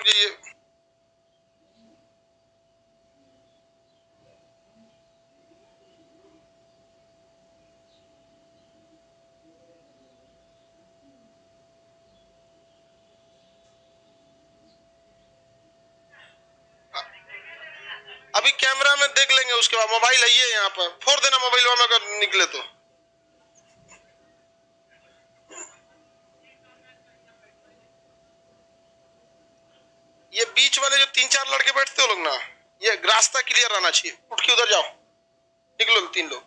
रुक जाइए। अभी कैमरा में देख लेंगे, उसके बाद मोबाइल है ये यहाँ पर, फोड़ देना मोबाइल में अगर निकले तो। ये बीच वाले जो 3-4 लड़के बैठते हो लोग ना, ये रास्ता क्लियर रहना चाहिए। उठ के उधर जाओ, निकलो 3 लोग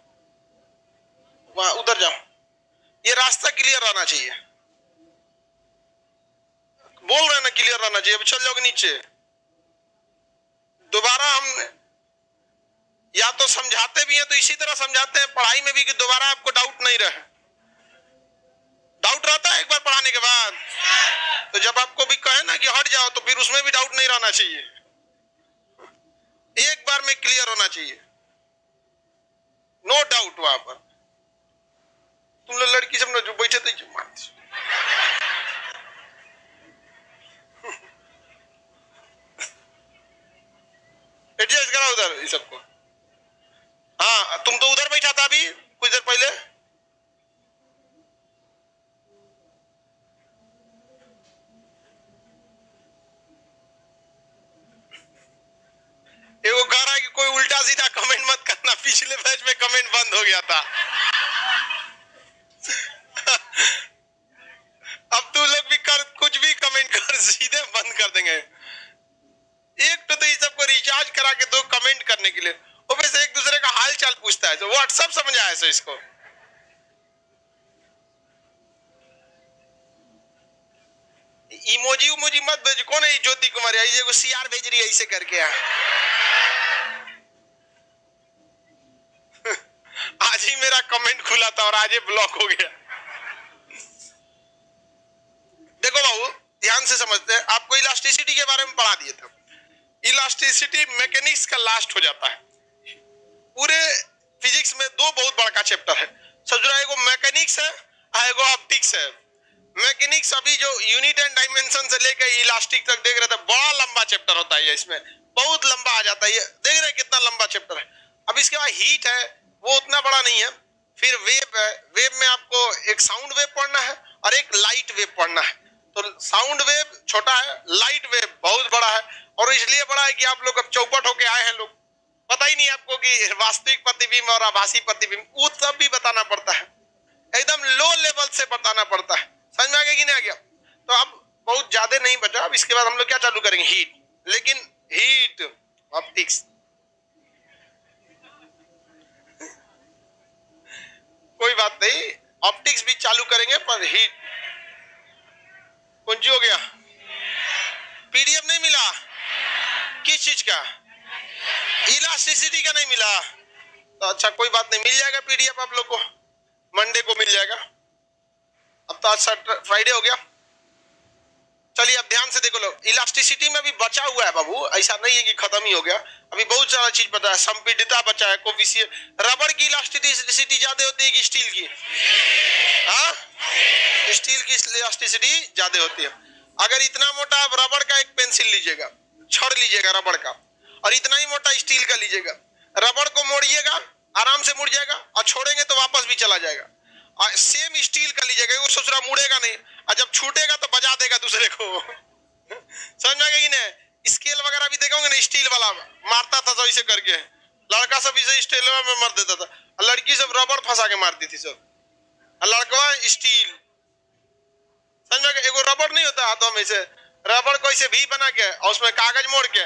वहां उधर जाओ, ये रास्ता क्लियर रहना चाहिए। बोल रहे हैं ना क्लियर रहना चाहिए। अभी चल जाओगे नीचे। दोबारा हम या तो समझाते भी हैं तो इसी तरह समझाते हैं पढ़ाई में भी कि दोबारा आपको डाउट नहीं रहे। डाउट रहता है एक बार पढ़ाने के बाद, तो जब आपको भी कहे ना कि हट जाओ तो फिर उसमें भी डाउट नहीं रहना चाहिए। एक बार में क्लियर होना चाहिए, नो डाउट। वहां पर तुम लोग लड़की सब जो बैठे थे एडजस्ट करा उधर इस सबको। हाँ तुम तो उधर बैठा था अभी कुछ देर पहले। एगो कह रहा है कि कोई उल्टा सीधा कमेंट मत करना, पिछले बैच में कमेंट बंद हो गया था। अब तू लोग भी कर, कुछ भी कमेंट कर, सीधे बंद कर देंगे। एक तो इस सबको रिचार्ज करा के दो कमेंट करने के लिए, वो वैसे एक दूसरे का हाल चाल पूछता है। तो व्हाट्सएप समझ आया सो इसको। इमोजी उमोजी मत भेज। कौन है ज्योति कुमारी? ये को सीआर भेज रही है ऐसे करके। आज ही मेरा कमेंट खुला था और आज ये ब्लॉक हो गया। देखो बाबू ध्यान से समझते हैं। आपको इलास्टिसिटी के बारे में पढ़ा दिए थे। इलास्टिसिटी मैकेनिक्स का लास्ट हो जाता है। पूरे फिजिक्स में 2 बहुत बड़ा चैप्टर है। समझो, एगो मैकेनिक्स है, एगो ऑप्टिक्स है। मैकेनिक्स अभी जो यूनिट एंड डायमेंशन से लेकर इलास्टिक तक देख रहे थे, बड़ा लंबा चैप्टर होता है। इसमें बहुत लंबा आ जाता है। ये देख रहे हैं कितना लंबा चैप्टर है। अब इसके बाद हीट है, वो उतना बड़ा नहीं है। फिर वेव है, वेव में आपको एक साउंड वेव पढ़ना है और एक लाइट वेव पढ़ना है। तो साउंड वेव छोटा है, लाइट वेव बहुत बड़ा है। और इसलिए बड़ा है कि आप लोग अब चौपट होके आए हैं, लोग पता ही नहीं आपको कि वास्तविक प्रतिबिंब और आभासी प्रतिबिंब वो सब भी बताना पड़ता है। एकदम लो लेवल से बताना पड़ता है। समझ में आ गया कि नहीं आ गया? तो अब बहुत ज्यादा नहीं बचा। अब इसके बाद हम लोग क्या चालू करेंगे? हीट। लेकिन हीट ऑप्टिक्स कोई बात नहीं, ऑप्टिक्स भी चालू करेंगे, पर हीट कौन हो गया? पीडीएफ नहीं मिला? किस चीज का? इलास्टिसिटी का नहीं मिला? तो अच्छा कोई बात नहीं, मिल जाएगा पीडीएफ आप लोग को, मंडे को मिल जाएगा। अब तो आज फ्राइडे हो गया। चलिए अब ध्यान से देखो लो, इलास्टिसिटी में भी बचा हुआ है बाबू, ऐसा नहीं है कि खत्म ही हो गया। अभी बहुत सारा चीज बचा है। संपीडिता बचा है, कोफिशिएंट। रबड़ की इलास्टिसिटी ज्यादा होती है कि स्टील की? हाँ, स्टील की इलास्टिसिटी ज्यादा होती है। अगर इतना मोटा आप रबड़ का एक पेंसिल लीजिएगा, छड़ लीजिएगा रबड़ का, और इतना ही मोटा स्टील का लीजिएगा, रबड़ को मोड़िएगा आराम से मुड़ जाएगा, और छोड़ेंगे तो वापस भी चला जाएगा। और सेम स्टील का लीजिएगा, वो सोच रहा मुड़ेगा नहीं, और जब छूटेगा तो बजा देगा दूसरे को। समझ में आ गया कि नहीं? स्केल वगैरह भी देखोगे ना, स्टील वाला मारता था तो ऐसे करके, लड़का सब इसे स्टील में मार देता था, और लड़की सब रबड़ फंसा के मारती थी सब, और लड़का स्टील। समझ में? एगो रबड़ नहीं होता हाथों में से, रबड़ को ऐसे भी बना के और उसमें कागज मोड़ के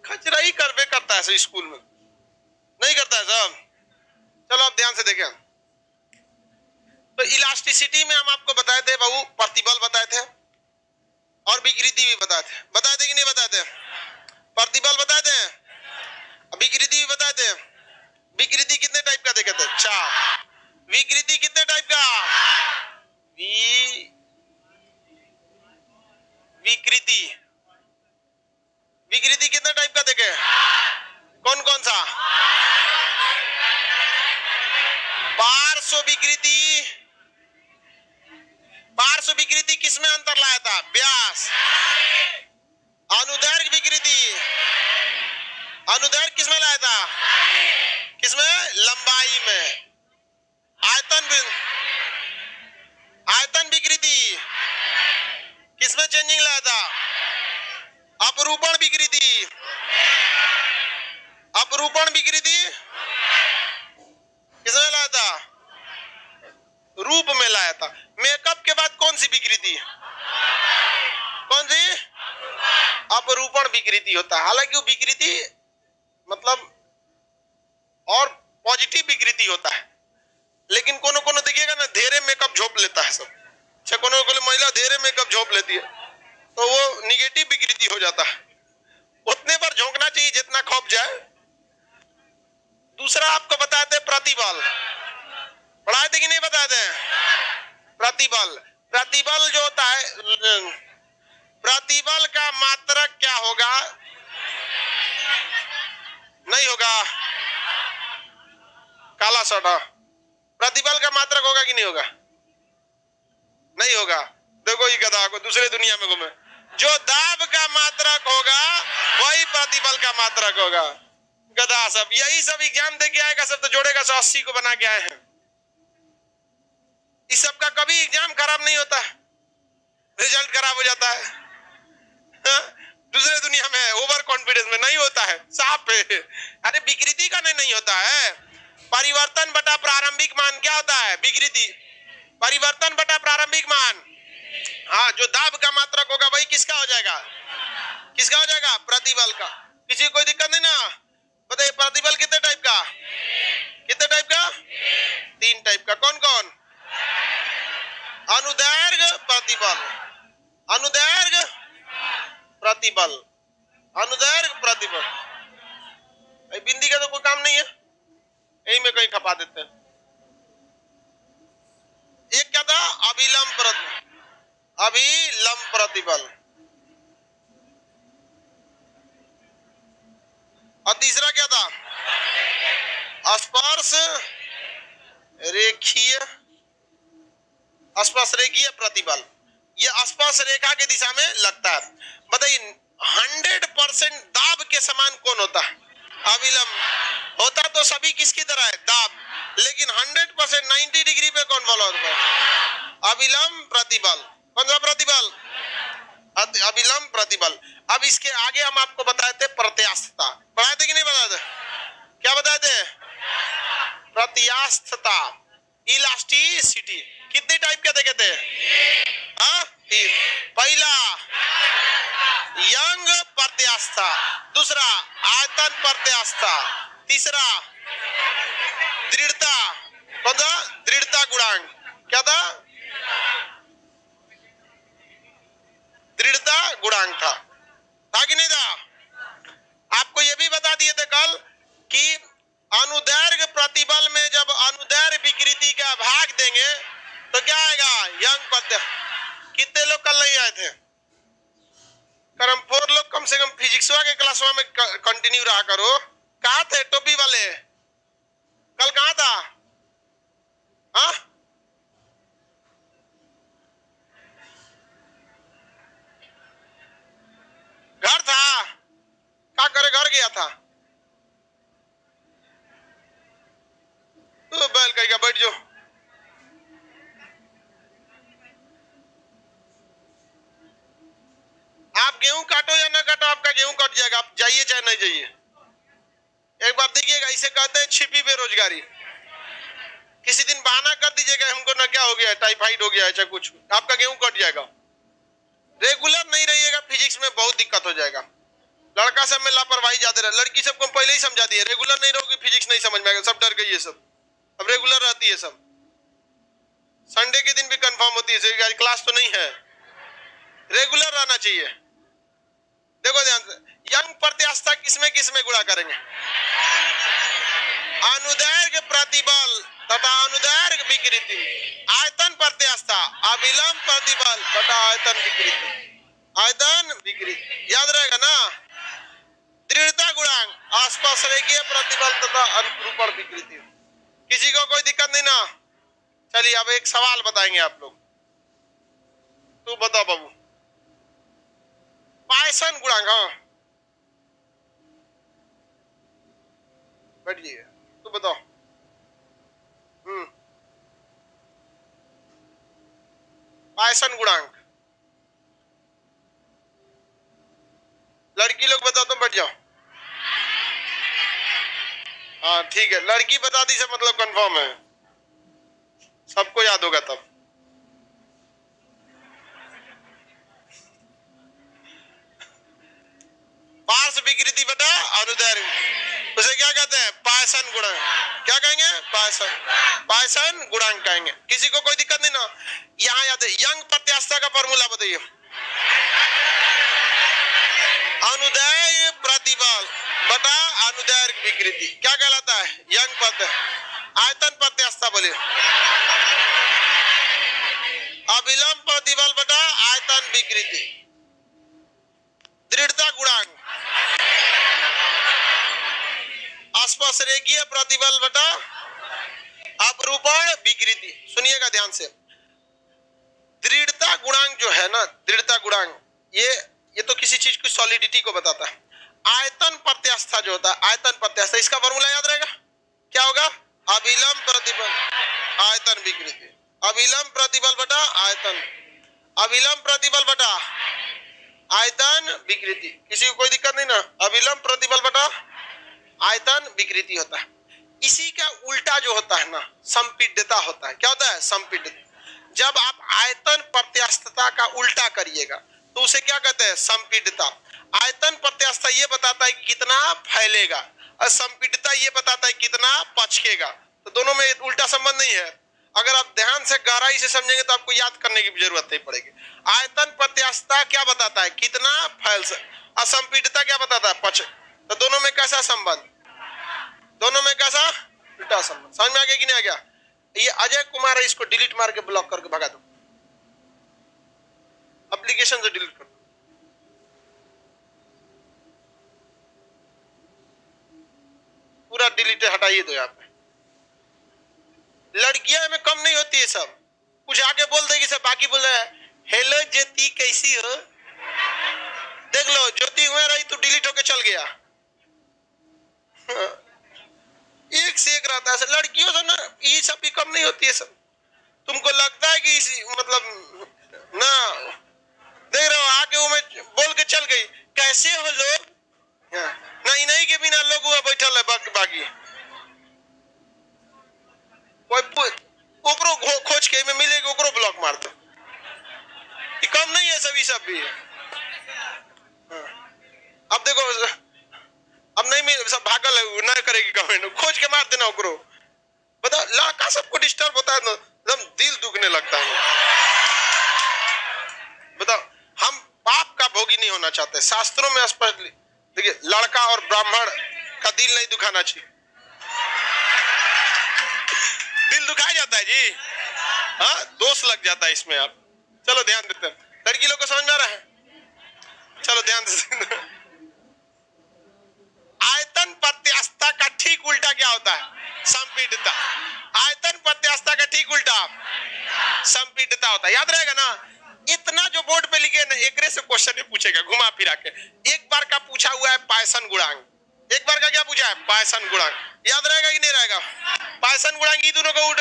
खचरा ही करवे करता है स्कूल में, नहीं करता है सब। चलो अब ध्यान से देखें। तो इलास्टिसिटी में हम आपको बताए थे बाबू, प्रतिबल बताए थे और विकृति भी बताए थे कि नहीं बताए थे? प्रतिबल बताए थे, विकृति भी बताए थे। विकृति कितने टाइप का देखे थे? 4। विकृति कितने टाइप का? विकृति विकृति कितने टाइप का देखे? कौन कौन सा? पार्श्व विकृति। पार्श्व विकृति किसमें अंतर पर लाया था? व्यास। अनुदैर्घ्य विकृति, अनुदैर्घ्य किसमें लाया था? किसमें? लंबाई में। आयतन विकृति किसमें चेंजिंग लाया था? अपरूपण विकृति, अपरूपण विकृति किसमें लाया था? रूप में लाया था। मेकअप के बाद कौन सी विकृति? कौन सी? अपरूपण विकृति होता है। हालांकि वो विकृति मतलब और पॉजिटिव विकृति होता है, लेकिन कोनो कोनो देखिएगा ना धेरे मेकअप झोंप लेता है सब। अच्छा, कोनो कोनो महिला धेरे मेकअप झोंप लेती है तो वो निगेटिव विकृति हो जाता है। उतने पर झोंकना चाहिए जितना खौफ जाए। दूसरा आपको बताते हैं प्रतिबल। पढ़ाए थे कि नहीं बताते हैं? प्रतिबल, प्रतिबल जो होता है, प्रतिबल का मात्रक क्या होगा? नहीं होगा? काला सटा। प्रतिबल का मात्रक होगा कि नहीं होगा? नहीं होगा। देखो ये गधा को दूसरे दुनिया में घूमे। जो दाब का मात्रक होगा वही प्रतिबल का मात्रक होगा। गधा सब यही सब एग्जाम दे के आएगा, सब तो जोड़ेगा 180 को बना के आए हैं। इस सब का कभी एग्जाम खराब नहीं होता है, रिजल्ट खराब हो जाता है। दूसरे दुनिया में ओवर कॉन्फिडेंस में नहीं होता है, साफ है। अरे विकृति का नहीं होता है। परिवर्तन बटा प्रारंभिक मान क्या होता है? विकृति। परिवर्तन बटा प्रारंभिक मान, हाँ, जो दाब का मात्रक होगा वही किसका हो जाएगा? किसका हो जाएगा? प्रतिबल का। किसी कोई दिक्कत नहीं ना? बताइए प्रतिबल कितने टाइप का? कितने टाइप का? 3 टाइप का। कौन कौन? अनुदैर्घ्य प्रतिबल, अनुदैर्घ्य प्रतिबल, अनुदैर्घ्य प्रतिबल। बिंदी का तो कोई काम नहीं है, यही में कहीं खपा देते हैं। एक क्या था? अभिलंब प्रतिबल, अभिलंब प्रतिबल। और तीसरा क्या था? स्पर्श रेखीय, स्पर्श रेखीय प्रतिबल। ये स्पर्श रेखा की दिशा में लगता है। बताइए 100% दाब के समान कौन होता है? अविलंब। होता तो सभी किसकी तरह है? दाब। लेकिन 100% 90 डिग्री पे कौन फॉलो होता है? अविलंब प्रतिबल। कौन सा प्रतिबल? अविलंब प्रतिबल। अब इसके आगे हम आपको बताए थे प्रत्यास्थता। पढ़ाए थे कि नहीं बताए थे? क्या बताए थे? प्रत्यास्थता, इलास्टिसिटी। कितने टाइप के देखे थे? हाँ, पहला यंग प्रत्यास्थता, दूसरा आयतन प्रत्यास्थता, तीसरा दृढ़ता। कौन सा? दृढ़ता गुणांक। क्या था? दृढ़ता गुणांक था कि नहीं था? आपको यह भी बता दिए थे कल कि अनुदैर्घ्य प्रतिबल में जब अनुदैर्घ्य विकृति का भाग देंगे तो क्या आएगा? यंग प्रत्यास्थता। कितने लोग कल नहीं आए थे? करम 4 लोग कम से कम फिजिक्स के क्लास में कंटिन्यू रहा करो। कहाँ थे टोपी वाले? कल कहाँ था? हाँ, घर था? क्या करे? घर गया था? तो बैल कहेगा बैठ जाओ। आप गेहूं काटो या ना काटो, आपका गेहूं कट जाएगा। आप जाइए चाहे नहीं जाइए। एक बार देखिएगा, इसे कहते हैं छिपी बेरोजगारी। किसी दिन बहाना कर दीजिएगा हमको ना क्या हो गया, टाइफाइड हो गया है चाहे कुछ, आपका गेहूं कट जाएगा। रेगुलर नहीं रहिएगा, फिजिक्स में बहुत दिक्कत हो जाएगा। लड़का सब में लापरवाही ज्यादा रहे। लड़की सबको पहले ही समझा दिए, रेगुलर नहीं रहोगी फिजिक्स नहीं समझ में आएगा। सब डर गई है सब, अब रेगुलर रहती है सब। संडे के दिन भी कंफर्म होती है, आज क्लास तो नहीं है। रेगुलर रहना चाहिए। देखो ध्यान से, यंग प्रत्यास्थता किसमें गुणा करेंगे? अनुदैर्घ्य प्रतिबल तथा अनुदैर्घ्य विकृति। आयतन प्रत्यास्थता अविलंब प्रतिबल तथा आयतन विकृति, आयतन विकृति। याद रहेगा ना? दृढ़ता गुणांक, आसपास रेखीय प्रतिबल तथा अनुरूपण विकृति। किसी को कोई दिक्कत नहीं ना? चलिए अब एक सवाल बताएंगे आप लोग। तू बताओ बाबू। पायसन गुणांक, हाँ बैठ जाइए, तू बताओ। पायसन गुणांक, लड़की लोग बताओ, तुम बैठ जाओ। हाँ ठीक है, लड़की बता दी से मतलब कंफर्म है, सबको याद होगा तब। पार्श्व विकृति बटा अनुदैर्घ्य, उसे क्या कहते हैं? पायसन गुणांक। क्या कहेंगे? पायसन गुणांक कहेंगे। किसी को कोई दिक्कत नहीं ना? यहाँ याद है, यंग प्रत्यास्थता का फॉर्मूला बताइए। अनुदैर्घ्य प्रतिबल बटा अनुदैर्घ्य विकृति क्या कहलाता है? यंग प्रत्यास्थता। आयतन प्रत्यास्थता बोलिए। अभिलंब प्रतिबल बटा आयतन विकृति। दृढ़ता गुणांक, स्पर्शरेखीय प्रतिबल बटा अपरूपण विकृति। सुनिएगा ध्यान से, दृढ़ता गुणांक जो है ना, दृढ़ता गुणांक ये तो किसी चीज की सॉलिडिटी को बताता है। आयतन प्रत्यास्थता जो होता है, आयतन प्रत्यास्थता, इसका फॉर्मूला याद रहेगा, क्या होगा? अभिलंब प्रतिबल आयतन विकृति। अभिलंब प्रतिबल बटा आयतन, अभिलंब प्रतिबल बटा आयतन विकृति। किसी को कोई दिक्कत नहीं ना? अभिलंब प्रतिबल बटा आयतन विकृति होता है। इसी का उल्टा जो होता है ना, संपीड्यता होता है। क्या होता है? संपीड्यता। जब आप आयतन प्रत्यास्थता का उल्टा करिएगा तो उसे क्या कहते हैं? संपीड्यता। आयतन प्रत्यास्थता ये बताता है कितना फैलेगा और संपीड्यता ये बताता है कितना पचकेगा। तो दोनों में उल्टा संबंध नहीं है। अगर आप ध्यान से गहराई से समझेंगे तो आपको याद करने की जरूरत नहीं पड़ेगी। आयतन प्रत्यास्थता क्या बताता है? कितना फैल सकता, और संपीड्यता क्या बताता है? पच। तो दोनों में कैसा संबंध? दोनों में कैसा उल्टा संबंध। समझ में आ गया कि नहीं आ गया? ये अजय कुमार है, इसको डिलीट मार के ब्लॉक करके भगा दो, एप्लीकेशन से डिलीट कर दो। पूरा डिलीट हटाइए दो। यहाँ पे लड़कियां में कम नहीं होती है, सब कुछ आगे बोल देगी, सब बाकी बोल रहा है हेलो ज्योति कैसी हो। देख लो ज्योति हुए रही तो डिलीट होके चल गया। एक से एक रहता है। लड़कियों से ना ये सब भी कम नहीं होती है सब। तुमको लगता है कि मतलब ना, देख रहे हो आगे वो मैं बोल के चल गई कैसे हो लोग, नहीं नहीं के बिना लोग हुआ बैठल है बाकी कोई ऊपरो खोज के में मिलेगी, ऊपरो ब्लॉक मार दो। कम नहीं है सभी सब भी। अब देखो अब नहीं मिल, सब भागल है, ना करेगी कमेंट, खोज के मार देना ओकरो। बताओ लड़का सबको डिस्टर्ब होता है, एकदम दिल दुखने लगता है। बताओ हम पाप का भोगी नहीं होना चाहते। शास्त्रों में स्पष्ट देखिए, लड़का और ब्राह्मण का दिल नहीं दुखाना चाहिए। दिल दुखाया जाता है जी, हाँ दोष लग जाता है इसमें। आप चलो ध्यान देते हैं। लड़की लोग को समझ में आ रहा है? चलो ध्यान देते। आयतन प्रत्यास्थता का ठीक उल्टा क्या होता है? संपीड्यता। आयतन प्रत्यास्थता का ठीक उल्टा संपीड्यता होता है। याद रहेगा ना? इतना जो बोर्ड पे लिखे ना, एक से क्वेश्चन ही पूछेगा घुमा फिरा के। एक बार का पूछा हुआ है पायसन गुणांक, एक बार का क्या पूछा है? पायसन गुणांक। याद रहेगा कि नहीं रहेगा? पायसन गुणांक ये दोनों को उठ,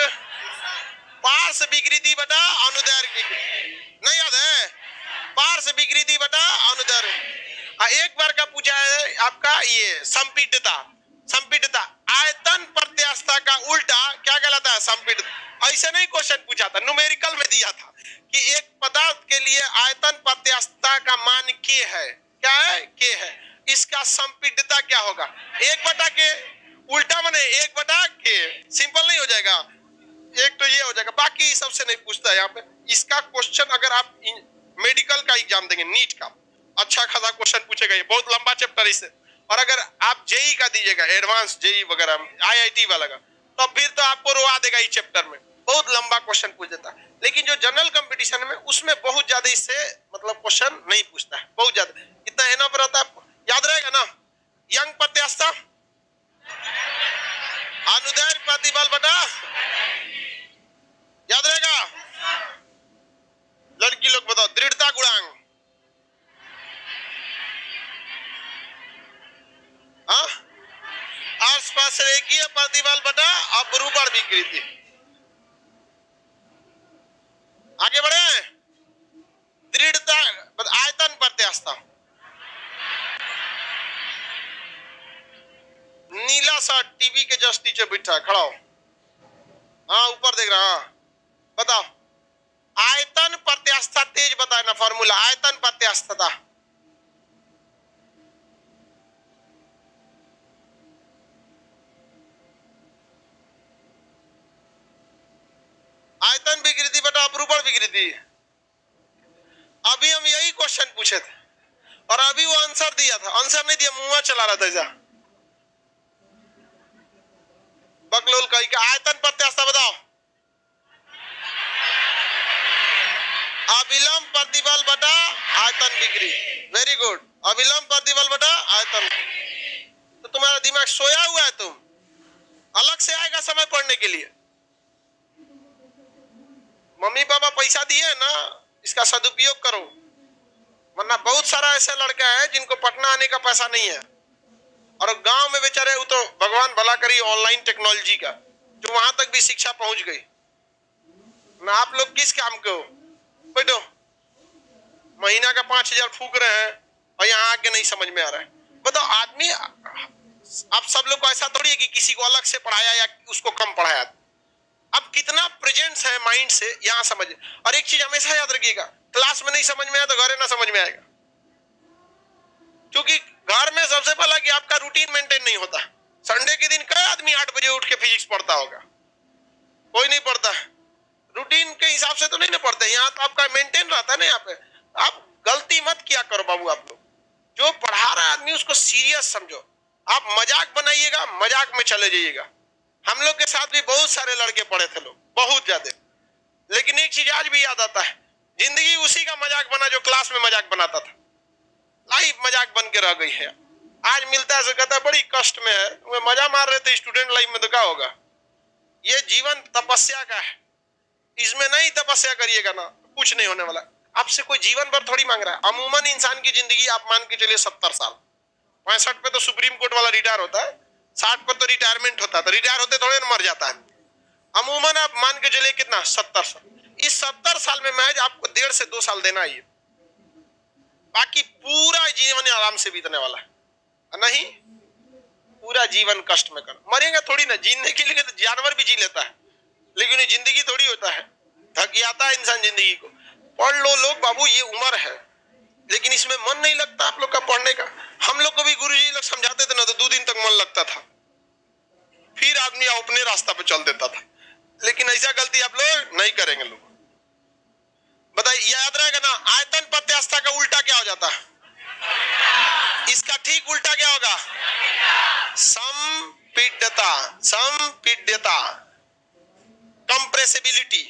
पार्श्व विकृति बटा अनुदैर्घ्य। नहीं याद है? पार्श्व विकृति बटा अनुदैर्घ्य। एक बार का पूछा है आपका ये संपीड्यता। संपीड्यता आयतन प्रत्यास्थता का उल्टा क्या कहलाता है? संपीड्यता। ऐसे नहीं क्वेश्चन पूछा था, न्यूमेरिकल में दिया था कि एक पदार्थ के लिए आयतन प्रत्यास्थता का मान के है। क्या है? के है। इसका संपीड्यता क्या होगा? 1 के उल्टा बने 1 के। सिंपल नहीं हो जाएगा? एक तो ये हो जाएगा, बाकी सबसे नहीं पूछता है यहाँ पे। इसका क्वेश्चन अगर आप मेडिकल का एग्जाम देंगे, नीट का, अच्छा खासा क्वेश्चन पूछेगा। ये बहुत लंबा चैप्टर इसे। और अगर आप जेई का दीजिएगा, एडवांस जेई वगैरह आईआईटी वाला का, तो फिर तो आपको रोवा देगा इस चैप्टर में, बहुत लंबा क्वेश्चन पूछ देता है। लेकिन जो जनरल कंपटीशन में, उसमें बहुत ज्यादा इससे मतलब क्वेश्चन नहीं पूछता है, बहुत ज्यादा। इतना है ना पर आता है, याद रहेगा ना? यंग प्रत्यास्थता अनुदैर्घ्य प्रतिबल बटा, याद रहेगा? लड़की लोग बताओ रेखीय प्रतिबल बटा अपरूपण विकृति। आगे बढ़े। दृढ़ता आयतन प्रत्यास्थता। नीला शर्ट टीवी के जस्ट नीचे बैठा खड़ा हो, हाँ ऊपर देख रहा, हाँ बताओ। आयतन प्रत्यास्थता तेज बताए ना फॉर्मूला। आयतन प्रत्यास्थता आयतन विकृति बटा अपरूपण विकृति। अभी हम यही क्वेश्चन पूछे थे और अभी वो आंसर दिया था। आंसर नहीं दिया, मुंह चला रहा था ऐसा बकलोल कही का। आयतन प्रत्यास्थता बताओ। अविलंब प्रतिबल बटा आयतन विकृति। Very good. अविलंब प्रतिबल बटा आयतन। तो तुम्हारा दिमाग सोया हुआ है, तुम अलग से आएगा समय पढ़ने के लिए। मम्मी पापा पैसा दिए ना, इसका सदुपयोग करो, वरना बहुत सारा ऐसे लड़के हैं जिनको पटना आने का पैसा नहीं है और गांव में बेचारे, वो तो भगवान भला करी ऑनलाइन टेक्नोलॉजी का, जो वहां तक भी शिक्षा पहुंच गई ना। आप लोग किस काम के हो? बैठो, महीना का 5,000 फूक रहे हैं और यहाँ आके नहीं समझ में आ रहा है। बताओ आदमी, आप सब लोग को ऐसा थोड़ी है कि किसी को अलग से पढ़ाया या उसको कम पढ़ाया। अब कितना प्रेजेंस है माइंड से, यहां समझ। और एक चीज हमेशा याद रखिएगा, क्लास में नहीं समझ में आया तो घरे ना समझ में आएगा, क्योंकि घर में सबसे पहला कि आपका रूटीन मेंटेन नहीं होता। संडे के दिन कई आदमी 8 बजे उठ के फिजिक्स पढ़ता होगा? कोई नहीं पढ़ता। रूटीन के हिसाब से तो नहीं ना पढ़ते। यहाँ तो आपका मेंटेन रहता है ना। यहाँ पे आप गलती मत किया करो बाबू। आप लोग जो पढ़ा रहा आदमी उसको सीरियस समझो। आप मजाक बनाइएगा, मजाक में चले जाइएगा। हम लोग के साथ भी बहुत सारे लड़के पढ़े थे, लोग बहुत ज्यादा। लेकिन एक चीज आज भी याद आता है, जिंदगी उसी का मजाक बना जो क्लास में मजाक बनाता था। लाइफ मजाक बन के रह गई है। आज मिलता है तो कहता है बड़ी कष्ट में है, वो मजा मार रहे थे स्टूडेंट लाइफ में, तो क्या होगा? ये जीवन तपस्या का है, इसमें नहीं तपस्या करिएगा ना कुछ नहीं होने वाला। आपसे कोई जीवन भर थोड़ी मांग रहा है। अमूमन इंसान की जिंदगी आप मान के चलिए 70 साल। 65 पे तो सुप्रीम कोर्ट वाला रिटायर होता है, 60 पर तो रिटायरमेंट होता है, तो रिटायर होते थोड़े ना मर जाता है। अमूमन आप मान के चलिए कितना, 70 साल। इस 70 साल में महज आपको 1.5 से 2 साल देना ही, बाकी पूरा जीवन आराम से बीतने वाला है। नहीं, पूरा जीवन कष्ट में कर मरेंगे थोड़ी ना। जीने के लिए तो जानवर भी जी लेता है, लेकिन ये जिंदगी थोड़ी होता है। थक जाता है इंसान जिंदगी को। पढ़ लो लोग बाबू, ये उम्र है, लेकिन इसमें मन नहीं लगता आप लोग का पढ़ने का। हम लोग को भी गुरुजी लोग समझाते थे ना, तो 2 दिन तक मन लगता था, फिर आदमी अपने रास्ता पे चल देता था। लेकिन ऐसा गलती आप लोग नहीं करेंगे। लोग बताइए, याद रहेगा ना, आयतन प्रत्यास्थता का उल्टा क्या हो जाता है? इसका ठीक उल्टा क्या होगा? संपीड्यता। संपीड्यता, कंप्रेसिबिलिटी।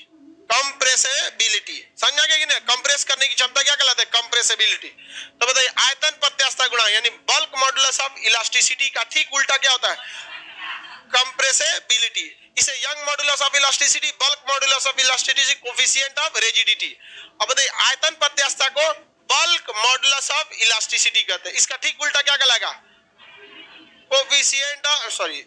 कंप्रेसिबिलिटी समझा गया कि नहीं? कंप्रेस करने की क्षमता क्या कहलाता है? कंप्रेसिबिलिटी। तो बताइए, आयतन प्रत्यास्थता गुणा यानी बल्क मॉडुलस ऑफ इलास्टिसिटी का ठीक उल्टा क्या होता है? कंप्रेसिबिलिटी। इसे young modulus of elasticity, bulk modulus of elasticity, coefficient of rigidity. अब बताइए, आयतन प्रत्यास्थता को बल्क मॉडुलस ऑफ इलास्टिसिटी कहते हैं। इसका ठीक उल्टा क्या कहलाएगा? Coefficient of, sorry,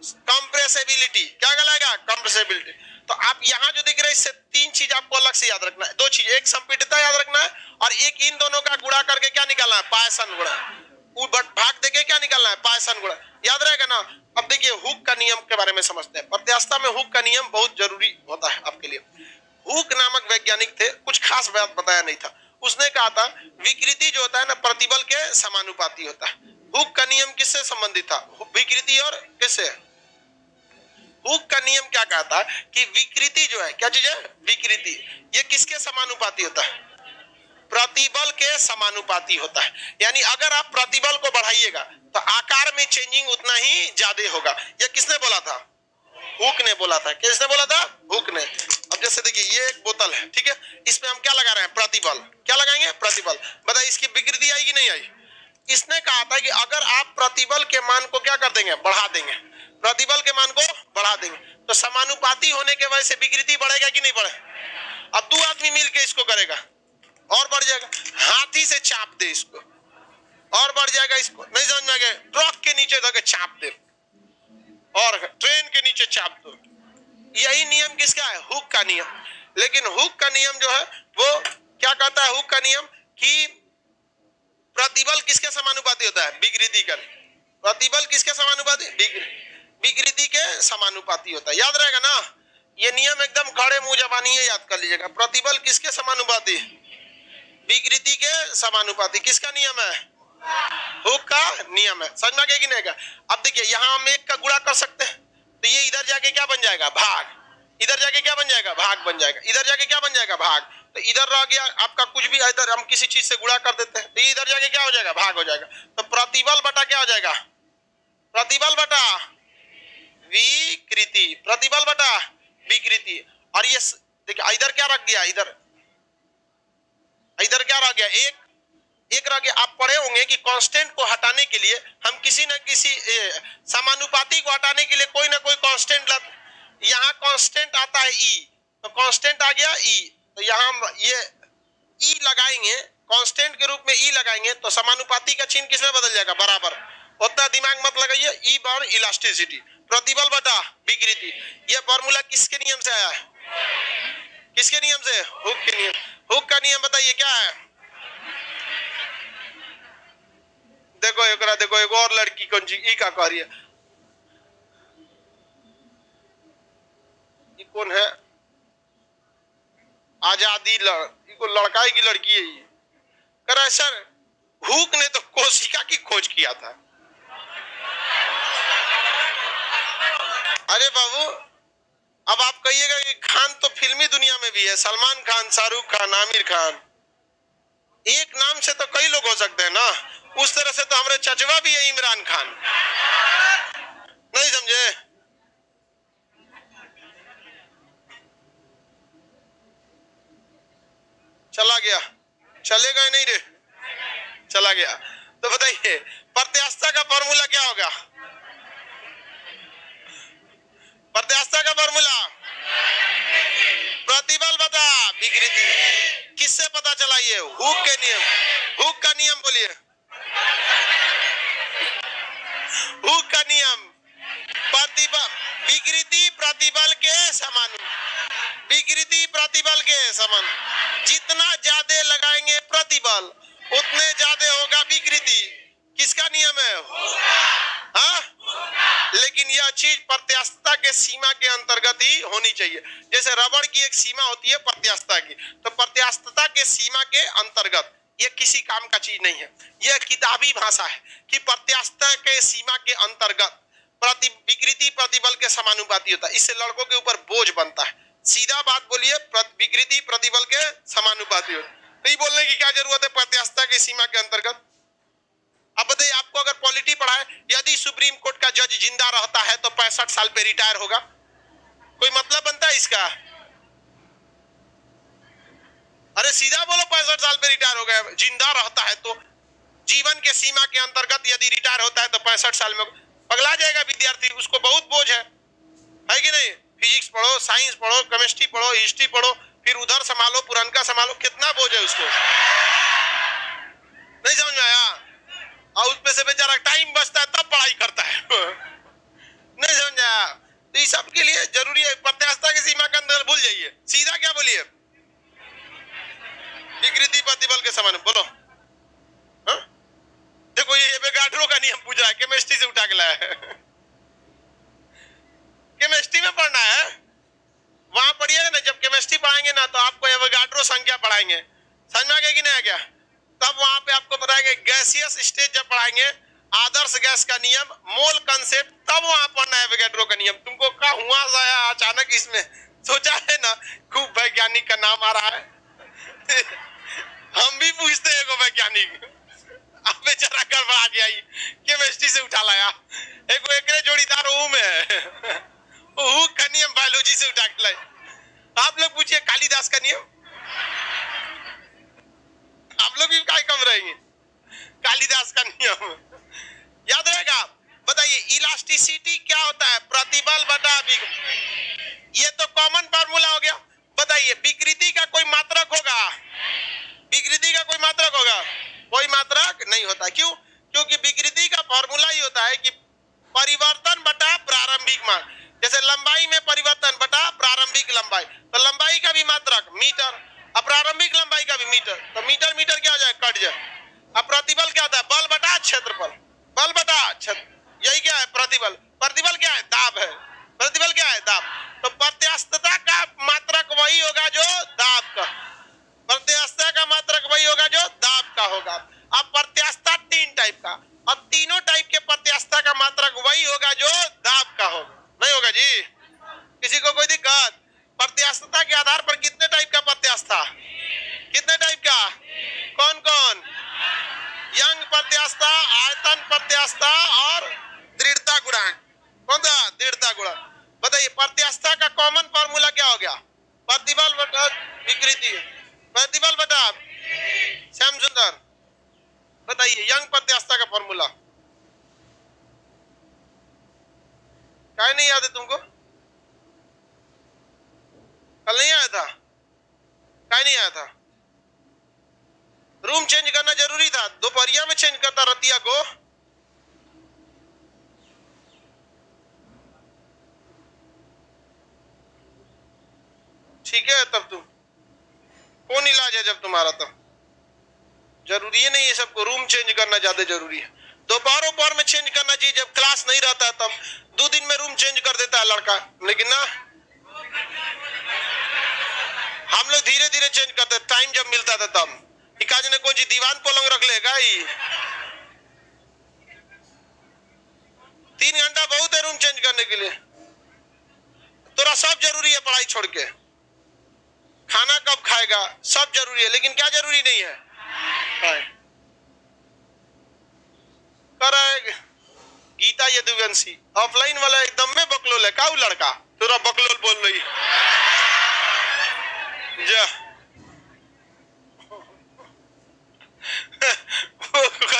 compressibility. क्या कहलाएगा? कंप्रेसिबिलिटी। तो आप यहां जो दिख रहे हैं, इससे 3 चीज आपको अलग से याद रखना है। 2 चीज, एक संपीडितता याद रखना है और एक इन दोनों का गुणा करके क्या निकालना है? पायसन गुणा। भाग देके क्या निकालना है? पायसन गुणा। याद रहेगा ना? अब देखिए, हुक का नियम के बारे में समझते हैं। प्रत्यास्थता में हुक का नियम बहुत जरूरी होता है आपके लिए। हुक नामक वैज्ञानिक थे, कुछ खास बात बताया नहीं था। उसने कहा था विकृति जो होता है ना, प्रतिबल के समानुपाती होता है। हुक का नियम किससे संबंधित था? विकृति और किससे? हुक का नियम क्या कहता है कि विकृति जो है, क्या चीज है? विकृति। ये किसके समानुपाती होता है? प्रतिबल के समानुपाती होता है। यानी अगर आप प्रतिबल को बढ़ाइएगा तो आकार में चेंजिंग उतना ही ज्यादा होगा। ये किसने बोला था? हुक ने बोला था। किसने बोला था? हुक ने। अब जैसे देखिए, ये एक बोतल है, ठीक है, इसमें हम क्या लगा रहे हैं? प्रतिबल। क्या लगाएंगे? प्रतिबल। बताइए, इसकी विकृति आई कि नहीं आई? इसने कहा था कि अगर आप प्रतिबल के मान को क्या कर देंगे? बढ़ा देंगे। प्रतिबल के मान को बढ़ा देंगे तो समानुपाती होने के वजह से विकृति बढ़ेगा कि नहीं बढ़े? अब 2 आदमी मिलके इसको करेगा और बढ़ जाएगा। हाथी से चाप दे इसको और बढ़ जाएगा। इसको नहीं समझ में आ गया? ट्रक के नीचे धके चाप दे और ट्रेन के नीचे चाप दो। यही नियम किसका है? हुक का नियम। लेकिन हुक का नियम जो है वो क्या कहता है? हुक का नियम कि प्रतिबल किसके समानुपाती होता है? विकृति का। प्रतिबल किसके समानुपाती? विकृति के समानुपाती होता है। याद रहेगा ना, ये नियम एकदम खड़े मुंह जबानी है, याद कर लीजिएगा। प्रतिबल किसके समानुपाती? विकृति के समानुपाती। किसका नियम है? हुक का नियम है। समझ में आ गया कि नहीं? अब देखिए यहां हम एक का गुणा कर सकते हैं, तो ये इधर जाके क्या बन जाएगा? भाग। इधर जाके क्या बन जाएगा? भाग बन जाएगा। इधर जाके क्या बन जाएगा? भाग। तो इधर रह गया आपका कुछ भी, इधर हम किसी चीज से गुणा कर देते हैं तो इधर जाके क्या हो जाएगा? भाग हो जाएगा। तो प्रतिबल बटा क्या हो जाएगा? प्रतिबल बटा विकृति। प्रतिबल बटा विकृति। और ये देखिए इधर क्या रख दिया? इधर क्या रह गया? एक रह गया। आप पढ़े होंगे कि कांस्टेंट को हटाने के लिए हम किसी न किसी समानुपाती को हटाने के लिए कोई ना कोई कांस्टेंट यहाँ कांस्टेंट आता है ई, तो कांस्टेंट आ गया ई, तो यहाँ हम ये ई लगाएंगे, कांस्टेंट के रूप में ई लगाएंगे तो समानुपाती का चिन्ह किसमें बदल जाएगा? बराबर। उतना दिमाग मत लगाइए। ई बार इलास्टिसिटी, प्रतिबल बटा विकृति। ये फॉर्मूला किसके नियम से आया है? किसके नियम से? हुक के नियम। हुक का नियम बताइए क्या है? देखो एक और लड़की कौन सी ई का कह रही है, ये कौन है? आजादी को लड़का की लड़की है ये। कह रहा है सर हुक ने तो कोशिका की खोज किया था। अरे बाबू, अब आप कहिएगा कि खान तो फिल्मी दुनिया में भी है, सलमान खान, शाहरुख खान, आमिर खान, एक नाम से तो कई लोग हो सकते हैं ना। उस तरह से तो हमारे चचवा भी है इमरान खान। नहीं समझे? चला गया? चलेगा नहीं रे? चला गया। तो बताइए प्रत्यास्थता का फॉर्मूला क्या होगा? प्रत्यास्थता का फॉर्मूला प्रतिबल बटा विकृति। किससे पता चला? ये हुक के नियम। हुक का नियम बोलिए। हुक का नियम प्रतिबल विकृति प्रतिबल के समान। विकृति प्रतिबल के समान। जितना ज्यादा लगाएंगे प्रतिबल उतने ज्यादा होगा विकृति। किसका नियम है? हाँ? लेकिन यह चीज प्रत्यास्थता के सीमा के अंतर्गत ही होनी चाहिए। जैसे रबड़ की एक सीमा होती है प्रत्यास्थता की, तो प्रत्यास्थता के सीमा के अंतर्गत यह किसी काम का चीज नहीं है। यह किताबी भाषा है कि प्रत्यास्थता के सीमा के अंतर्गत विकृति प्रतिबल के समानुपाती होता है। इससे लड़कों के ऊपर बोझ बनता है। सीधा बात बोलिए, विकृति प्रतिबल के समानुपाती होता है। नहीं बोलने की क्या जरूरत है? प्रत्यास्थता की सीमा के अंतर्गत। अब बताइए, आपको अगर पॉलिटी पढ़ा है, यदि सुप्रीम कोर्ट का जज जिंदा रहता है तो 65 साल पे रिटायर होगा, कोई मतलब बनता है इसका? अरे सीधा बोलो, 65 साल पे रिटायर हो गया, जिंदा रहता है तो जीवन के सीमा के अंतर्गत यदि रिटायर होता है तो 65 साल में पगला जाएगा विद्यार्थी। उसको बहुत बोझ है कि नहीं? फिजिक्स पढ़ो, साइंस पढ़ो, केमिस्ट्री पढ़ो, हिस्ट्री पढ़ो, फिर उधर संभालो, पुरानका संभालो, कितना बोझ है उसको। नहीं समझ में आया? और उसमें से बेचारा टाइम बचता है तब पढ़ाई करता है। नहीं समझा? तो इस सब के लिए जरूरी है प्रत्यास्थता की सीमा के अंदर। भूल जाइए, सीधा क्या बोलिए? विकृति प्रतिबल के समान। बोलो। हा? देखो ये एवोगाड्रो का नियम पूछ रहा है, केमिस्ट्री से उठा के लाया है। केमिस्ट्री में पढ़ना है, वहां पढ़िएगा ना। जब केमिस्ट्री पढ़ाएंगे ना तो आपको एवोगाड्रो संख्या पढ़ाएंगे। समझ में आ गया कि नहीं आ गया? तब वहां पे आपको बताएंगे गैसियस स्टेज जब पढ़ाएंगे, आदर्श गैस का नियम, मोल कंसेप्ट, तब वहां पढ़ना है एवोगाड्रो का नियम। तुमको क्या हुआ आया अचानक इसमें? सोचा है ना खूब वैज्ञानिक का नाम आ रहा है। हम भी पूछते हैं को वैज्ञानिक, अब बेचारा गड़बड़ा गया, केमिस्ट्री से उठा लाया। एक जोड़ीदार वो में हुक का नियम बायोलॉजी से उठा के लाए। आप लोग पूछिए कालिदास का नियम, आप लोग भी काय कम रहेंगे। कालिदास का नियम याद रहेगा? बताइए इलास्टिसिटी क्या होता है? प्रतिबल बटा विकृति। ये तो कॉमन फार्मूला हो गया। बताइए विकृति का कोई मात्रक होगा? विकृति का कोई मात्रक होगा? कोई मात्रक नहीं होता। क्यों? क्योंकि विकृति का फॉर्मूला ही होता है कि परिवर्तन बटा प्रारंभिक प्रारंभिक मान। जैसे लंबाई में परिवर्तन बटा प्रारंभिक लंबाई, तो लंबाई का भी मात्रक मीटर, अब प्रारंभिक लंबाई का भी मीटर, तो मीटर मीटर क्या हो जाए, कट जाए। अब प्रतिबल क्या होता है, बल बटा क्षेत्रफल, बल बटा क्षेत्र, यही क्या है प्रतिबल। प्रतिबल क्या है, दाब है। प्रतिबल क्या है, दाब। तो प्रत्यास्थता का मात्रक वही होगा जो दाब का, प्रत्यास्थता का मात्रक वही होगा जो दाब का होगा। अब प्रत्यास्थता 3 टाइप का, अब तीनों टाइप के प्रत्यास्थता का मात्रक वही होगा जो दाब का होगा। नहीं होगा जी, किसी को कोई दिक्कत। प्रत्यास्थता के आधार पर कितने टाइप का प्रत्यास्था, कितने टाइप का, कौन कौन, यंग प्रत्यास्था, आयतन प्रत्यास्था और दृढ़ता गुणांक। कौन सा, दृढ़ता गुणांक। बताइए प्रत्यास्था का कॉमन फार्मूला क्या हो गया, प्रतिबल बटा विकृति, प्रतिबल बटा। श्याम सुंदर बताइए यंग प्रत्यास्था का फॉर्मूला। क्या नहीं याद है तुमको, कल नहीं आया था, क्या नहीं आया था। रूम चेंज करना जरूरी था, दोपहरिया में चेंज करता रतिया को। ठीक है, तब तुम कौन इलाज है जब तुम्हारा, तब जरूरी है नहीं ये सबको, रूम चेंज करना ज्यादा जरूरी है। दोपहर में चेंज करना चाहिए जब क्लास नहीं रहता है, तब 2 दिन में रूम चेंज कर देता है लड़का, लेकिन ना हम लोग धीरे धीरे चेंज करते, टाइम जब मिलता था तब। इकाज ने कोई दीवान पलंग रख लेगा, 3 घंटा बहुत है रूम चेंज करने के लिए। तोरा सब जरूरी है, पढ़ाई छोड़ के खाना कब खाएगा सब जरूरी है, लेकिन क्या जरूरी नहीं है, गीता यदुवंशी ऑफलाइन वाला एकदम में बकलोल है, काऊ लड़का तोरा बकलोल बोल रही जा।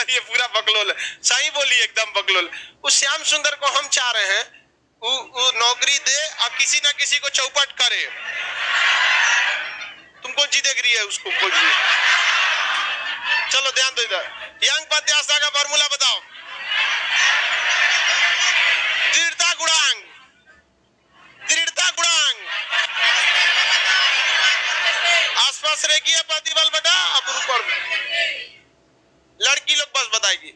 ये पूरा बकलोल है, सही बोली एकदम बकलोल। उस श्याम सुंदर को हम चाह रहे हैं वो नौकरी दे और किसी ना किसी को चौपट करे। तुम कौन सी देख रही है उसको, खोजिए। चलो ध्यान दो इधर, यंग प्रत्यास्था का फॉर्मूला बताओ, दृढ़ता गुणांक, दृढ़ता गुणांक आसपास रेखीय प्रतिबल बटा अपरूपण। लड़की लोग बस बताएगी।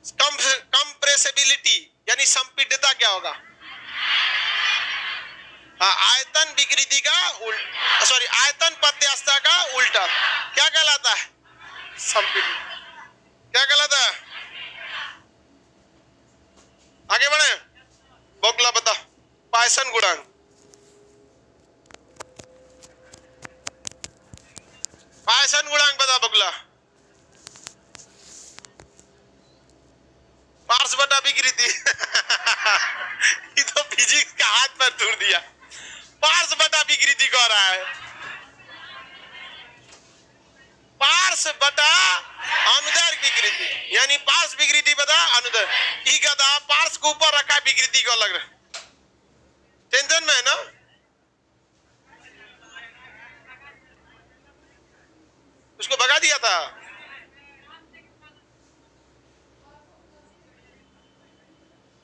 कंप्रेसिबिलिटी यानी संपीड्यता क्या होगा, आयतन विकृति का उल्टा, सॉरी आयतन प्रत्यास्था का उल्टा क्या कहलाता है, संपीड्य। क्या कहलाता है, आगे बढ़े, बोकला बता, पायसन गुणांक। पायसन गुणांक बता बोकला, पार्स बटा विकृति। ये तो फिजिक्स का हाथ पर दूर दिया, पार्स बटा विकृति कह रहा है, पार्स बटा अनुदैर्घ्य विकृति, यानी पार्स विकृति बता अनुदैर्घ्य। ई गधा पार्स को ऊपर रखा, विकृति को अलग रहा, टेंशन में है ना। उसको भगा दिया था,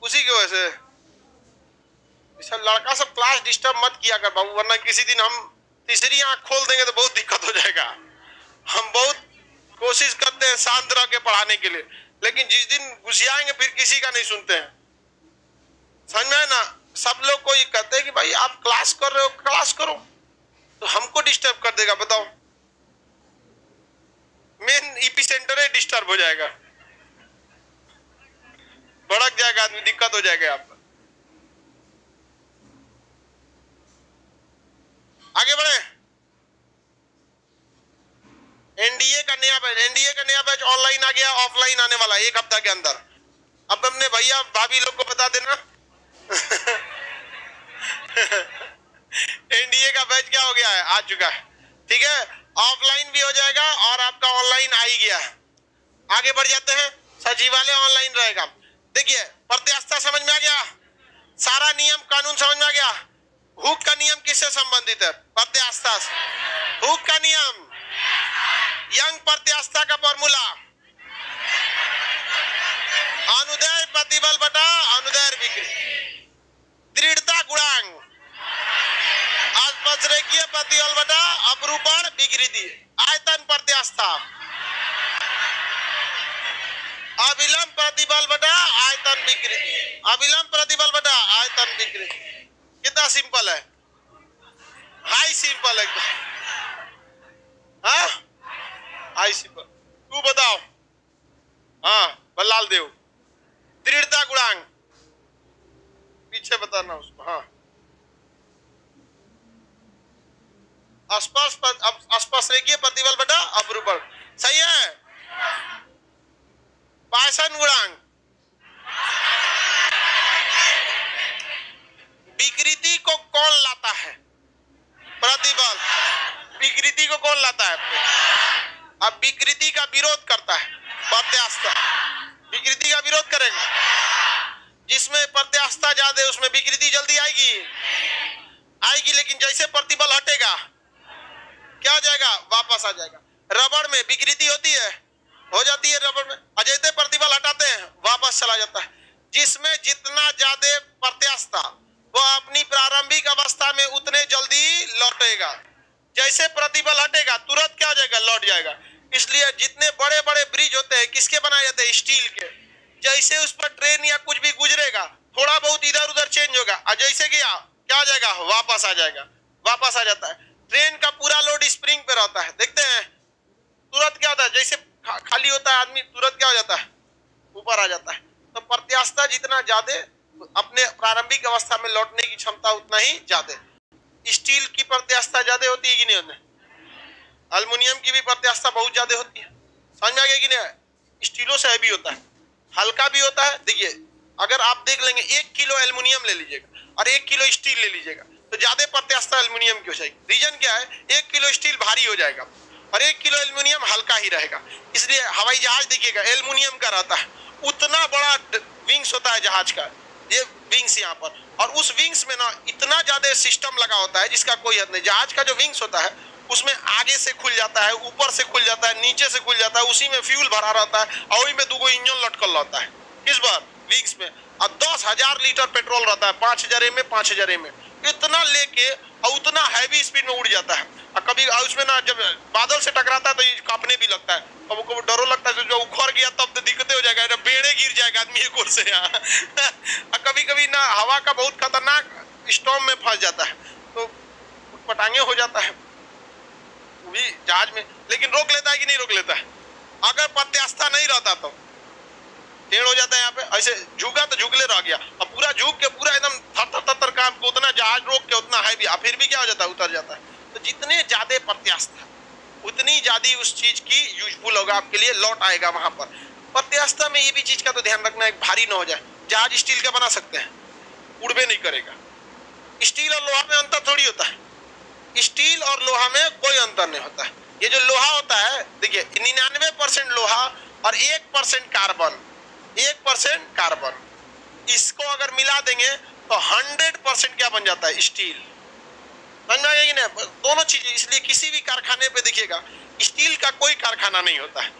उसी की वजह से। सब लड़का सब क्लास डिस्टर्ब मत किया कर बाबू, वरना किसी दिन हम तीसरी आंख खोल देंगे तो बहुत दिक्कत हो जाएगा। हम बहुत कोशिश करते हैं शांत रह के पढ़ाने के लिए, लेकिन जिस दिन घुसियाएंगे फिर किसी का नहीं सुनते हैं, समझ में है ना। सब लोग को ये कहते हैं कि भाई आप क्लास कर रहे हो, क्लास करो, तो हमको डिस्टर्ब कर देगा, बताओ मेन एपिसेंटर है, डिस्टर्ब हो जाएगा, भड़क जाएगा आदमी, दिक्कत हो जाएगा आपको। आगे बढ़े, एनडीए का नया बैच ऑनलाइन आ गया, ऑफलाइन आने वाला 1 हफ्ता के अंदर। अब अपने भैया भाभी लोग को बता देना। एनडीए का बैच क्या हो गया है, आ चुका है, ठीक है। ऑफलाइन भी हो जाएगा और आपका ऑनलाइन आ ही गया है। आगे बढ़ जाते हैं, सचिवालय ऑनलाइन रहेगा। देखिए प्रत्यास्था समझ में आ गया, सारा नियम कानून समझ में आ गया। हुक का नियम किससे संबंधित है, प्रत्यास्था से। हुक का नियम, यंग प्रत्यास्था का फॉर्मूला, अनुदैर्घ्य प्रतिबल बटा अनुदैर्घ्य विकृति। प्रत्यास्थता, अविलंब प्रतिबल बटा आयतन विकृति, अविलंब प्रतिबल बटा आयतन विकृति। कितना सिंपल है, हाई सिंपल है, हाँ हाई सिंपल। तू बताओ, हाँ बल्लाल देव, दृढ़ता गुणांक पीछे बताना उसको, हाँ स्पर्शरेखीय प्रतिबल बटा अपरूपण, सही है। पायसन गुणांक, विकृति को कौन लाता है, प्रतिबल, विकृति को कौन लाता है, अब विकृति का विरोध करता है प्रत्यास्थता, विकृति का विरोध करेगा, जिसमें प्रत्यास्थता ज्यादा है उसमें विकृति जल्दी आएगी, आएगी, लेकिन जैसे प्रतिबल हटेगा क्या हो जाएगा, वापस आ जाएगा। रबड़ में विकृति होती है, हो जाती है रबड़ में, अजैसे प्रतिबल हटाते हैं वापस चला जाता है। जिसमें जितना ज्यादा प्रत्यास्थता वो अपनी प्रारंभिक अवस्था में उतने जल्दी लौटेगा, जैसे प्रतिबल हटेगा तुरंत क्या हो जाएगा, लौट जाएगा। इसलिए जितने बड़े बड़े ब्रिज होते हैं किसके बनाए जाते हैं, स्टील के। जैसे उस पर ट्रेन या कुछ भी गुजरेगा थोड़ा बहुत इधर उधर चेंज होगा, और जैसे गया क्या हो जाएगा, वापस आ जाएगा, वापस आ जाता है। ट्रेन का पूरा लोड स्प्रिंग पे रहता है, देखते हैं तुरंत क्या होता है, जैसे खाली होता है आदमी तुरंत क्या हो जाता है, ऊपर आ जाता है। तो प्रत्यास्थता जितना ज्यादा अपने प्रारंभिक अवस्था में लौटने की क्षमता उतना ही ज्यादा। स्टील की प्रत्यास्थता ज्यादा होती है कि नहीं होती, एल्युमिनियम की भी प्रत्यास्थता बहुत ज्यादा होती है, समझ में आ गया कि नहीं। स्टीलों से हैवी होता है, हल्का भी होता है। देखिए अगर आप देख लेंगे 1 किलो एल्युमिनियम ले लीजिएगा और 1 किलो स्टील ले लीजिएगा तो ज्यादा प्रत्यास्थता एल्युमिनियम की हो जाएगी। रीजन क्या है, 1 किलो स्टील भारी हो जाएगा और 1 किलो एल्युमिनियम हल्का ही रहेगा। इसलिए हवाई जहाज देखिएगा एल्युमिनियम का रहता है, उतना बड़ा विंग्स होता है जहाज का, ये विंग्स यहाँ पर, और उस विंग्स में ना इतना ज्यादा सिस्टम लगा होता है जिसका कोई हद नहीं। जहाज का जो विंग्स होता है उसमें आगे से खुल जाता है, ऊपर से खुल जाता है, नीचे से खुल जाता है, उसी में फ्यूल भरा रहता है और वही में 2 इंजन लटकल रहता है, किस बार विंग्स में, और 10,000 लीटर पेट्रोल रहता है, 5,000 में 5,000 में, इतना लेके और उतना हैवी स्पीड में उड़ जाता है। और कभी उसमें ना जब बादल से टकराता है तो ये कांपने भी लगता है, कभी कभी डरो लगता है जो उखड़ गया तब तो दिक्कतें हो जाएगा, जब बेड़े गिर जाएगा आदमी एक ओर से यहाँ। और कभी कभी ना हवा का बहुत खतरनाक स्टॉर्म में फंस जाता है तो पटांगे हो जाता है भी जहाज में, लेकिन रोक लेता है कि नहीं रोक लेता है। अगर प्रत्यास्थता नहीं रहता तो टेढ़ हो जाता है, यहाँ पे ऐसे झुका तो झुकले रह गया, और पूरा झुक के पूरा एकदम थर काम को उतना जहाज रोक के उतना है भी, फिर भी क्या हो जाता है, उतर जाता है। तो जितने ज्यादा प्रत्यास्थता उतनी ज्यादा उस चीज की यूजफुल होगा आपके लिए, लौट आएगा वहां पर। प्रत्यास्थता में ये भी चीज का तो ध्यान रखना है भारी ना हो जाए। जहाज स्टील का बना सकते हैं, उड़बे नहीं करेगा। स्टील और लोहा में अंतर थोड़ी होता है, स्टील और लोहा में कोई अंतर नहीं होता है। ये जो लोहा होता है देखिए 99% लोहा और 1% कार्बन, 1% कार्बन, इसको अगर मिला देंगे तो 100% क्या बन जाता है, स्टील। समझ में आएगी ना, दोनों चीजें। इसलिए किसी भी कारखाने पे देखिएगा स्टील का कोई कारखाना नहीं होता है,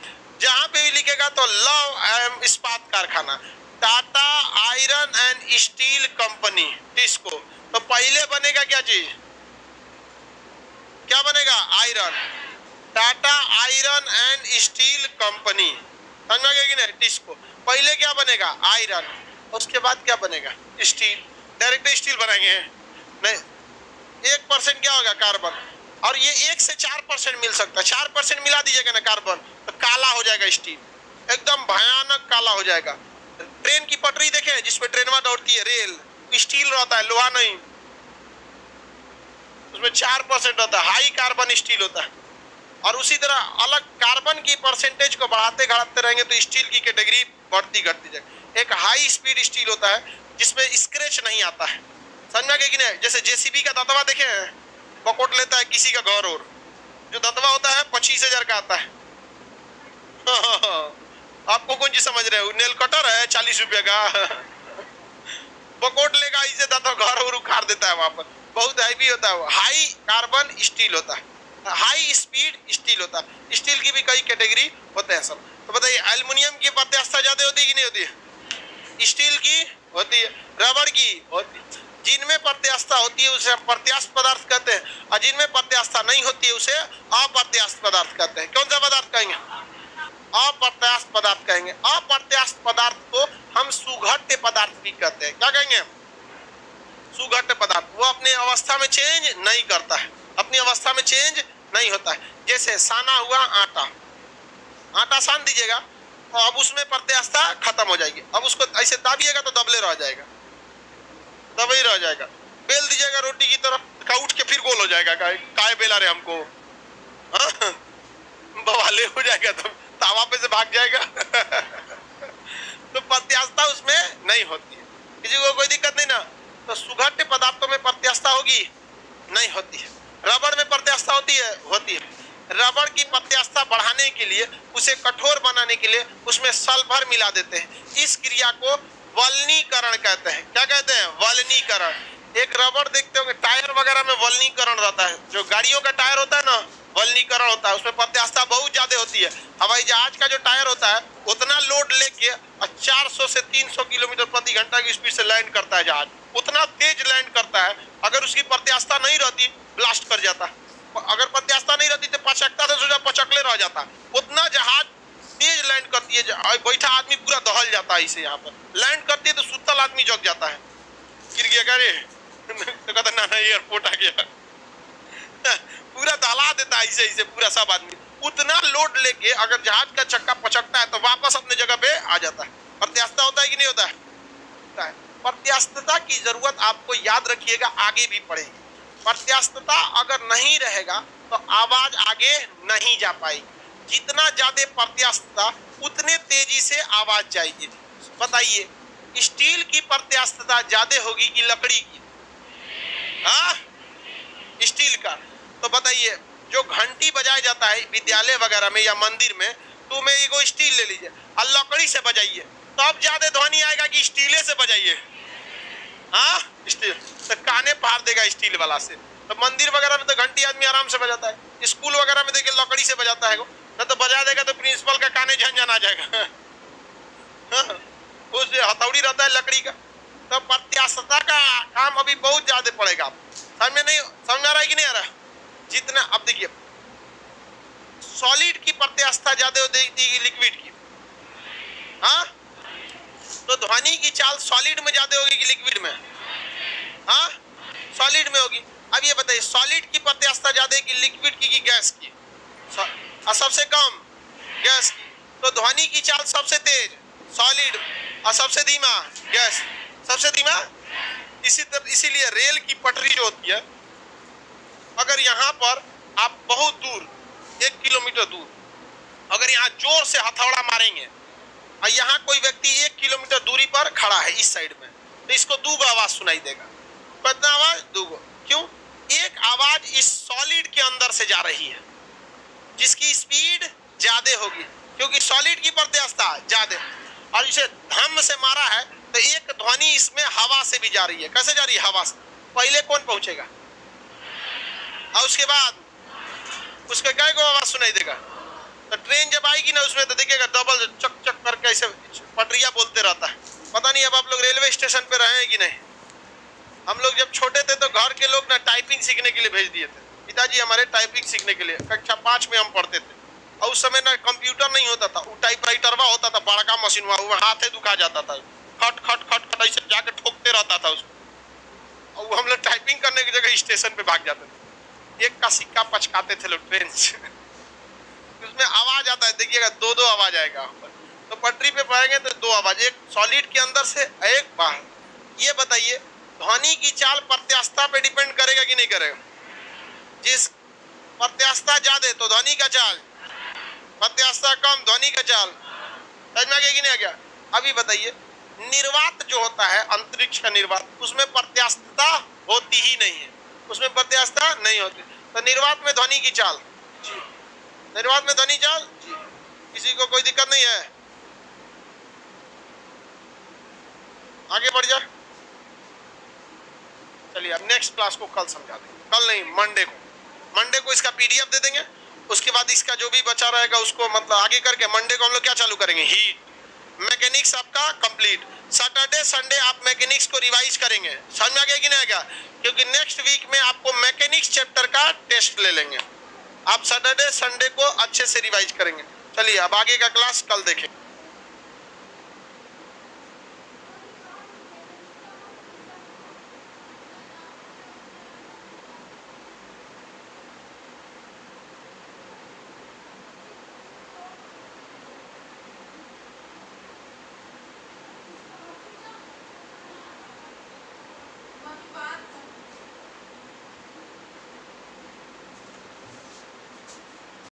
जहां पे भी लिखेगा तो लव एवं इस्पात कारखाना, Tata iron and steel company, TISCO. तो पहले बनेगा क्या चीज, क्या बनेगा, iron, Tata iron and steel company, समझ में आ गया कि नहीं, टिस्को। पहले क्या बनेगा, आयरन, उसके बाद क्या बनेगा, स्टील। डायरेक्ट स्टील बनाएंगे नहीं, 1% क्या होगा, कार्बन। और ये 1 से 4% मिल सकता है, 4% मिला दीजिएगा ना कार्बन तो काला हो जाएगा स्टील, एकदम भयानक काला हो जाएगा। ट्रेन की पटरी देखें जिसपे ट्रेनवा दौड़ती है, रेल, स्टील रहता है, लोहा नहीं, उसमें 4% रहता है, हाई कार्बन स्टील होता है। और उसी तरह अलग कार्बन की परसेंटेज को बढ़ाते घटाते रहेंगे तो स्टील की कैटेगरी बढ़ती घटती जाएगी। एक हाई स्पीड स्टील होता है जिसमें स्क्रैच नहीं आता है, समझ में कि नहीं। जैसे जेसीबी का दतवा देखे, पकोट लेता है किसी का घर, और जो दतवा होता है 25,000 का आता है। आपको कौन चीज समझ रहे हो, नेल कटर है 40 रुपये का, पकोट लेगा इसे दतवा घर और उखाड़ देता है वहां पर, बहुत हैवी होता है वो। हाई कार्बन स्टील होता है, हाई स्पीड स्टील होता है। स्टील की भी कई कैटेगरी होते हैं सब। तो बताइए एल्युमिनियम की प्रत्यास्थता ज्यादा होती है कि नहीं होती है, स्टील की होती है, रबड़ की होती है। जिनमें प्रत्यास्थता प्रत्यास्थता होती है उसे प्रत्यास्थ पदार्थ कहते हैं, और जिनमें प्रत्यास्थता नहीं होती है उसे अप्रत्यास्थ पदार्थ कहते हैं। कौन सा पदार्थ कहेंगे? अप्रत्यास्थ पदार्थ कहेंगे। अप्रत्यास्थ पदार्थ को हम सुघट्य पदार्थ भी कहते हैं। क्या कहेंगे? सुघट्य पदार्थ। वो अपनी अवस्था में चेंज नहीं करता है, अपनी अवस्था में चेंज नहीं होता है। जैसे साना हुआ आटा, आटा सान दीजिएगा और अब उसमें प्रत्यास्थता खत्म हो जाएगी। अब उसको ऐसे दाबिएगा तो दबले रह जाएगा, दबे ही रह जाएगा। बेल दीजिएगा रोटी की तरफ, उठ के फिर गोल हो जाएगा। काय बेला रे हमको, बवाले हो जाएगा, तो तावा पे से भाग जाएगा। तो प्रत्यास्थता उसमें नहीं होती है, किसी को कोई दिक्कत नहीं ना। तो सुघट्य पदार्थों में प्रत्यास्थता होगी? नहीं होती है। रबड़ में प्रत्यास्थता होती है? होती है। रबड़ की प्रत्यास्थता बढ़ाने के लिए, उसे कठोर बनाने के लिए उसमें सल्फर मिला देते हैं। इस क्रिया को वल्नीकरण कहते हैं। क्या कहते हैं? वल्नीकरण। एक रबड़ देखते होंगे टायर वगैरह में वल्नीकरण रहता है, जो गाड़ियों का टायर होता है ना, वल्नीकरण होता है, उसमें प्रत्यास्थता बहुत ज्यादा होती है। हवाई जहाज का जो टायर होता है उतना लोड लेके 400 से 300 किलोमीटर प्रति घंटा की स्पीड से लैंड करता है जहाज, उतना तेज लैंड करता है। अगर उसकी प्रत्यास्थता नहीं रहती ब्लास्ट कर जाता, अगर प्रत्यास्थता नहीं रहती तो पचकता तो सोचा पचकले रह जाता। उतना जहाज तेज लैंड करती है, बैठा आदमी पूरा दहल जाता है। इसे यहाँ पर लैंड करती है तो सुतल आदमी जग जाता है, गिर गया करे तो कहता ना एयरपोर्ट आ गया, पूरा दहला देता है ऐसे पूरा सब आदमी। उतना लोड लेके अगर जहाज का चक्का पचकता है तो वापस अपने जगह पे आ जाता है। प्रत्यास्थता होता है कि नहीं होता है? प्रत्यास्थता की जरूरत आपको याद रखिएगा, आगे भी पड़ेगी। प्रत्यास्थता अगर नहीं रहेगा तो आवाज आगे नहीं जा पाएगी। जितना ज्यादा प्रत्यास्थता उतने तेजी से आवाज जाएगी। बताइए स्टील की प्रत्यास्थता ज्यादा होगी कि लकड़ी की? हाँ, स्टील का। तो बताइए जो घंटी बजाया जाता है विद्यालय वगैरह में या मंदिर में, तो में एगो स्टील ले लीजिए और लकड़ी से बजाइए तो अब ज्यादा ध्वनि आएगा कि स्टीले से बजाइए? हाँ, स्टील तो काने फाड़ देगा स्टील वाला से। तो मंदिर वगैरह में तो घंटी आदमी आराम से बजाता है, स्कूल वगैरह में देखिए लकड़ी से बजाता है, ना तो बजा देगा तो प्रिंसिपल का काने झंझन आ जाएगा। उस हथौड़ी रहता है लकड़ी का। तो प्रत्यास्थता का काम अभी बहुत ज्यादा पड़ेगा। समझ में आ रहा है कि नहीं आ रहा? जितना अब देखिए सॉलिड की प्रत्यास्थता ज्यादा होगी लिक्विड की? हाँ, तो ध्वनि की चाल सॉलिड में ज्यादा होगी कि लिक्विड में? हाँ, सॉलिड में होगी। अब ये बताइए सॉलिड की प्रत्यास्थता ज्यादा है कि लिक्विड की गैस की? और सबसे कम गैस की। तो ध्वनि की चाल सबसे तेज सॉलिड और सबसे धीमा गैस। सबसे धीमा इसीलिए रेल की पटरी जो होती है, अगर यहाँ पर आप बहुत दूर 1 किलोमीटर दूर अगर यहाँ जोर से हथौड़ा मारेंगे और यहाँ कोई व्यक्ति 1 किलोमीटर दूरी पर खड़ा है इस साइड में, तो इसको दूगो आवाज सुनाई देगा। कितना आवाज? दूगो। क्यों? एक आवाज इस सॉलिड के अंदर से जा रही है जिसकी स्पीड ज्यादा होगी, क्योंकि सॉलिड की प्रत्यास्थता ज्यादा, और इसे धम से मारा है तो एक ध्वनि इसमें हवा से भी जा रही है। कैसे जा रही है? हवा से। पहले कौन पहुंचेगा और उसके बाद उसके कई को आवाज सुनाई देगा? तो ट्रेन जब आएगी ना उसमें तो देखिएगा डबल चक चक करके ऐसे पटरिया बोलते रहता है। पता नहीं अब आप लोग रेलवे स्टेशन पे रहे हैं कि नहीं। हम लोग जब छोटे थे तो घर के लोग ना टाइपिंग सीखने के लिए भेज दिए थे, पिताजी हमारे टाइपिंग सीखने के लिए। कक्षा 5 में हम पढ़ते थे और उस समय ना कंप्यूटर नहीं होता था, वो टाइपराइटरवा होता था, बड़ा मशीन हुआ, वो हाथे दुखा जाता था, खट खट खट खट ऐसे जाके ठोकते रहता था उसको, और हम लोग टाइपिंग करने की जगह स्टेशन पे भाग जाते थे। 1 का सिक्का पचकाते थे लोग ट्रेन से। उसमें आवाज आता है, देखिएगा 2-2 आवाज आएगा। तो पटरी पे पाएंगे तो 2 आवाज, एक सॉलिड के अंदर से एक बाहर। ये बताइए ध्वनि की चाल प्रत्यास्थता पे डिपेंड करेगा कि नहीं करेगा? जिस प्रत्यास्थता ज्यादा तो ध्वनि का चाल, प्रत्यास्थता कम ध्वनि का चाल। समझ में आ गया कि नहीं आ गया? अभी बताइए निर्वात जो होता है, अंतरिक्ष का निर्वात, उसमें प्रत्यास्थता होती ही नहीं है, उसमें प्रत्यास्थता नहीं होती। तो निर्वात में ध्वनि की चाल जी, निर्वात में ध्वनि चाल जी, किसी को कोई दिक्कत नहीं है? आगे बढ़ जा। चलिए अब नेक्स्ट क्लास को कल समझा देंगे, कल नहीं मंडे को इसका पीडीएफ दे देंगे। उसके बाद इसका जो भी बचा रहेगा उसको मतलब आगे करके मंडे को हम लोग क्या चालू करेंगे? हीट। मैकेनिक्स आपका कंप्लीट। सैटरडे संडे आप मैकेनिक्स को रिवाइज करेंगे, समझ में आ गया कि नहीं आएगा? क्योंकि नेक्स्ट वीक में आपको मैकेनिक्स चैप्टर का टेस्ट ले लेंगे। आप सैटरडे संडे को अच्छे से रिवाइज करेंगे। चलिए अब आगे का क्लास कल देखें।